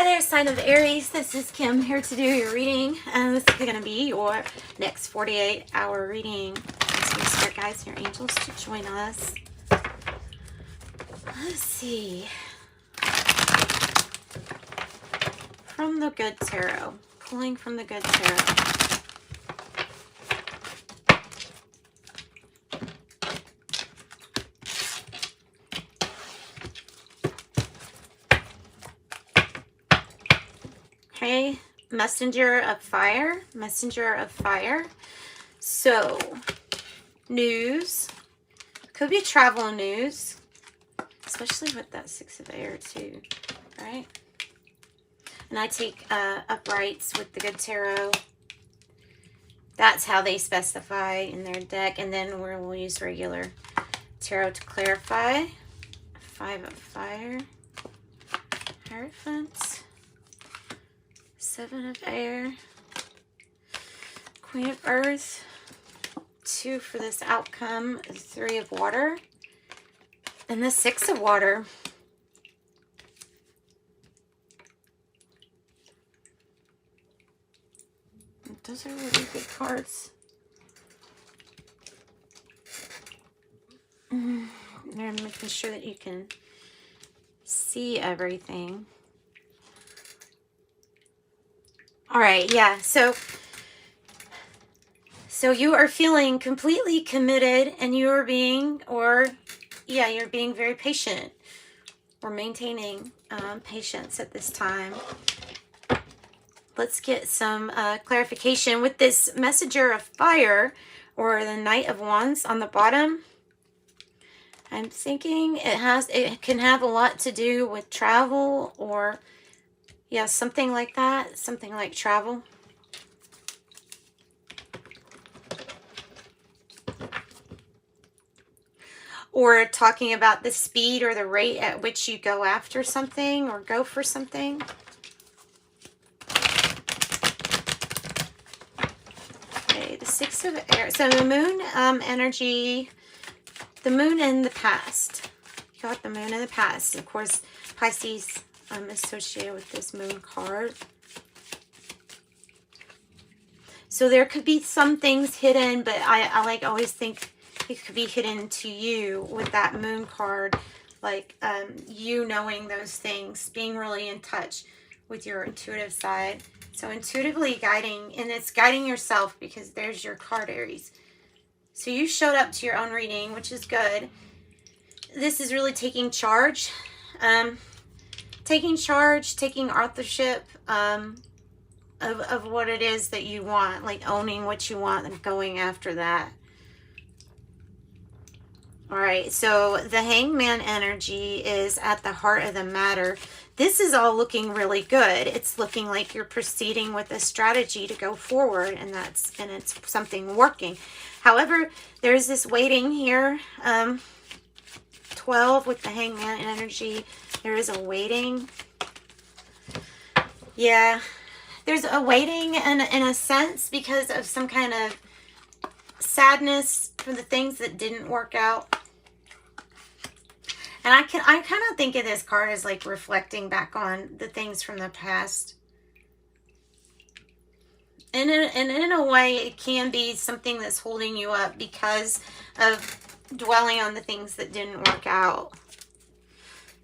there, sign of Aries. This is Kim here to do your reading, and this is going to be your next 48-hour reading. Ask your spirit guides and your angels to join us. Let's see. From the Good Tarot. Pulling from the Good Tarot. Okay, messenger of fire, messenger of fire. So, news, could be travel news, especially with that Six of Air too, right? And I take uprights with the Good Tarot. That's how they specify in their deck, and then we'll use regular tarot to clarify. Five of Fire, Hierophant. Seven of Air, Queen of Earth, 2 for this outcome, 3 of Water, and the 6 of Water. Those are really good cards. I'm making sure that you can see everything. All right, yeah, so you are feeling completely committed, and you are being, you're being very patient, or maintaining patience at this time. Let's get some clarification with this messenger of fire, or the Knight of Wands on the bottom. I'm thinking it can have a lot to do with travel, or yeah, something like that. Something like travel. Or talking about the speed or the rate at which you go after something or go for something. Okay, the 6 of Air. So the moon energy, the moon in the past. You got the moon in the past. Of course, Pisces associated with this moon card. So there could be some things hidden, but I like always think it could be hidden to you with that moon card, like you knowing those things, being really in touch with your intuitive side. So intuitively guiding, and it's guiding yourself, because there's your card, Aries. So you showed up to your own reading, which is good. This is really taking charge. Taking charge, taking authorship of what it is that you want, like owning what you want and going after that. All right, so the Hangman energy is at the heart of the matter. This is all looking really good. It's looking like you're proceeding with a strategy to go forward, and it's something working. However, there's this waiting here. 12 with the Hangman energy. There is a waiting. Yeah, there's a waiting in a sense, because of some kind of sadness for the things that didn't work out. And I kind of think of this card as like reflecting back on the things from the past. And in a way, it can be something that's holding you up because of dwelling on the things that didn't work out.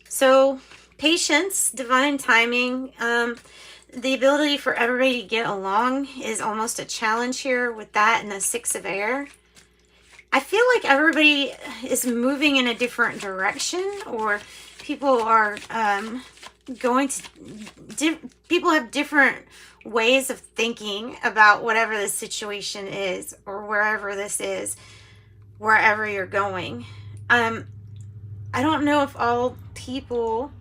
So patience, divine timing, the ability for everybody to get along is almost a challenge here with that and the 6 of Air. I feel like everybody is moving in a different direction, or people are people have different ways of thinking about whatever the situation is, or wherever this is, wherever you're going. I don't know if all people,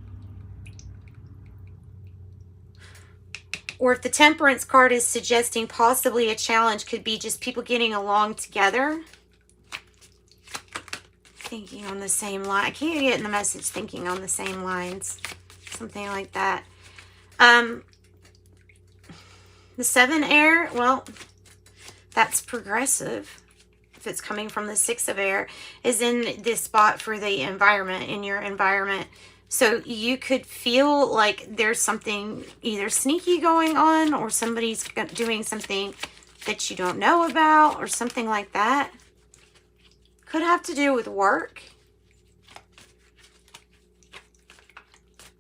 or if the Temperance card is suggesting possibly a challenge could be just people getting along together. Thinking on the same line. I can't get in the message thinking on the same lines. Something like that. The 7 Air, well, that's progressive. If it's coming from the 6 of Air, is in this spot for the environment, in your environment. So you could feel like there's something either sneaky going on, or somebody's doing something that you don't know about, or something like that. Could have to do with work,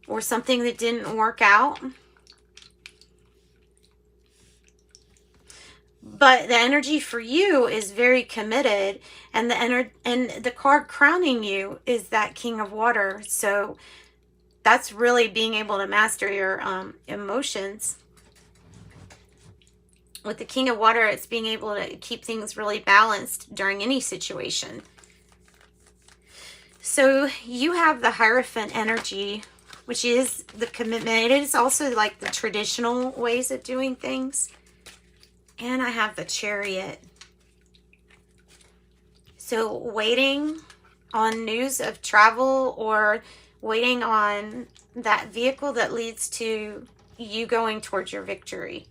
or something that didn't work out. But the energy for you is very committed, and the card crowning you is that King of Water. So that's really being able to master your emotions. With the King of Water, it's being able to keep things really balanced during any situation. So you have the Hierophant energy, which is the commitment. It is also like the traditional ways of doing things. And I have the Chariot. So waiting on news of travel, or waiting on that vehicle that leads to you going towards your victory.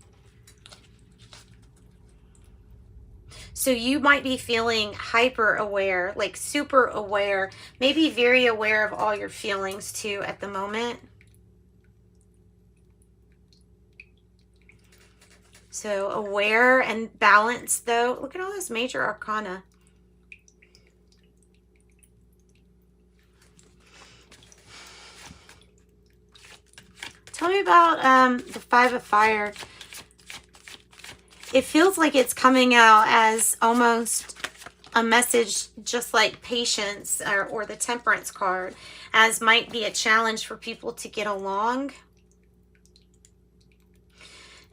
So you might be feeling hyper aware, like super aware, maybe very aware of all your feelings too at the moment. So aware and balanced though. Look at all those major arcana. Tell me about the Five of Fire. It feels like it's coming out as almost a message, just like patience, or the Temperance card, as might be a challenge for people to get along.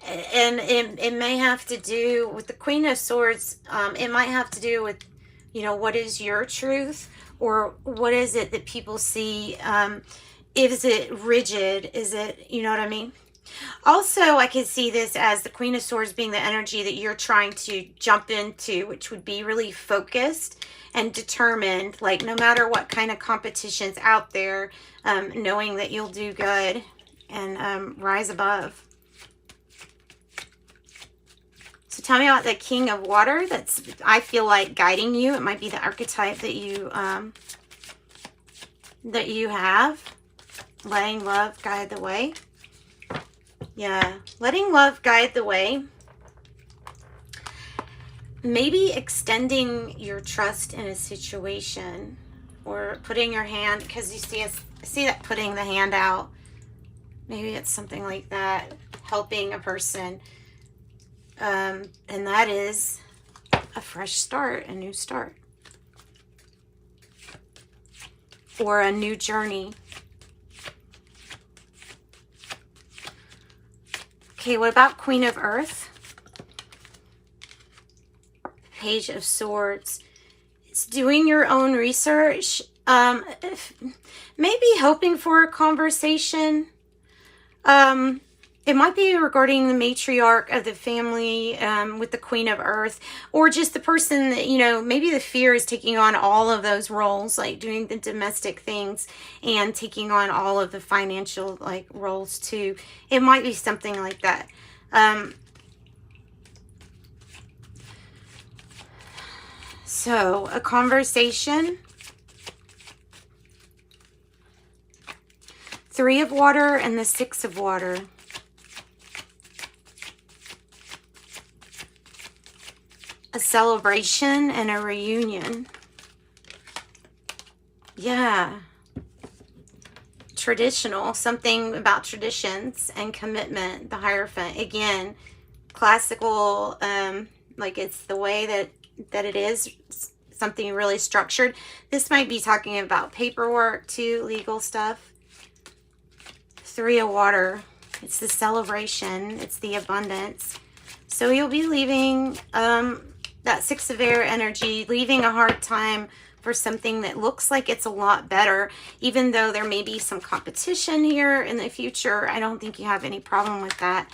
And it may have to do with the Queen of Swords. It might have to do with, you know, what is your truth, or what is it that people see? Is it rigid? Is it, you know what I mean? Also, I can see this as the Queen of Swords being the energy that you're trying to jump into, which would be really focused and determined, like no matter what kind of competition's out there, knowing that you'll do good and rise above. So tell me about the King of Water. That's, I feel like, guiding you. It might be the archetype that you have. Letting love guide the way. Yeah, letting love guide the way. Maybe extending your trust in a situation, or putting your hand, because you see that putting the hand out. Maybe it's something like that, helping a person. And that is a fresh start, a new start, or a new journey. Okay, what about Queen of Earth? Page of Swords. It's doing your own research. Maybe hoping for a conversation. It might be regarding the matriarch of the family with the Queen of Earth, or just the person that, you know, maybe the fear is taking on all of those roles, like doing the domestic things and taking on all of the financial like roles too. It might be something like that. So a conversation. Three of Water and the Six of Water. A celebration and a reunion. Yeah. Traditional. Something about traditions and commitment. The Hierophant. Again, classical, like it's the way that it is. Something really structured. This might be talking about paperwork too, legal stuff. Three of Water. It's the celebration. It's the abundance. So you'll be leaving that Six of Air energy, leaving a hard time for something that looks like it's a lot better, even though there may be some competition here in the future. I don't think you have any problem with that.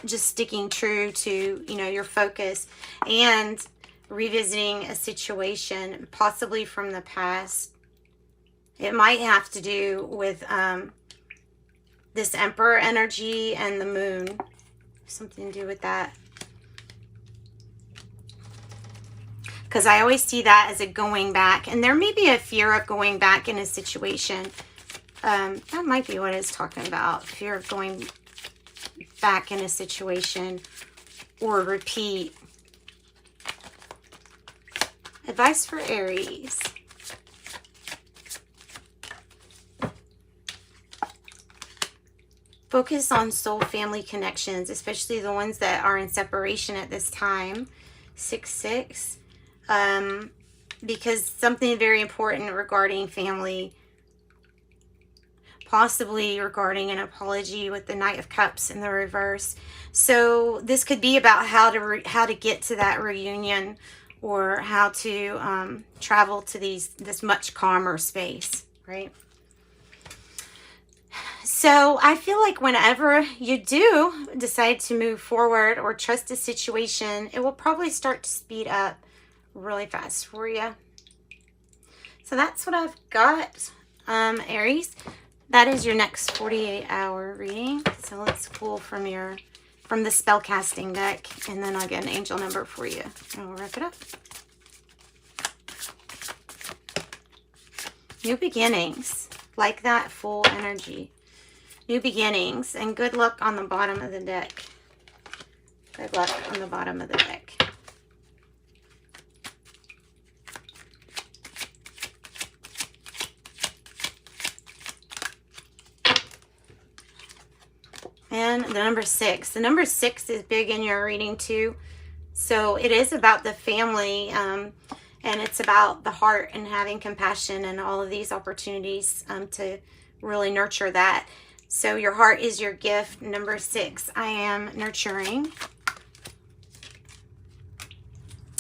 Just sticking true to, you know, your focus, and revisiting a situation possibly from the past. It might have to do with this Emperor energy and the Moon. Something to do with that. Because I always see that as a going back. And there may be a fear of going back in a situation. That might be what it's talking about. If you're going back in a situation or repeat. Advice for Aries. Focus on soul family connections, especially the ones that are in separation at this time. 6-6. Because something very important regarding family, possibly regarding an apology with the Knight of Cups in the reverse. So this could be about how to get to that reunion, or how to travel to this much calmer space, right? So I feel like whenever you do decide to move forward or trust a situation, it will probably start to speed up really fast for you. So that's what I've got, Aries. That is your next 48-hour reading. So let's pull from the spellcasting deck, and then I'll get an angel number for you, and we'll wrap it up. New beginnings, like that full energy. New beginnings, and good luck on the bottom of the deck. Good luck on the bottom of the deck. And the number 6. The number 6 is big in your reading too. So it is about the family, and it's about the heart and having compassion and all of these opportunities to really nurture that. So your heart is your gift. Number 6, I am nurturing.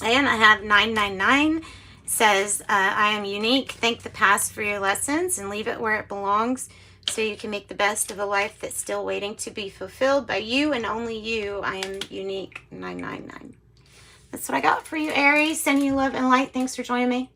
And I have 999. Says, I am unique. Thank the past for your lessons and leave it where it belongs, so you can make the best of a life that's still waiting to be fulfilled by you and only you. I am unique. 999. That's what I got for you, Aries. Sending you love and light. Thanks for joining me.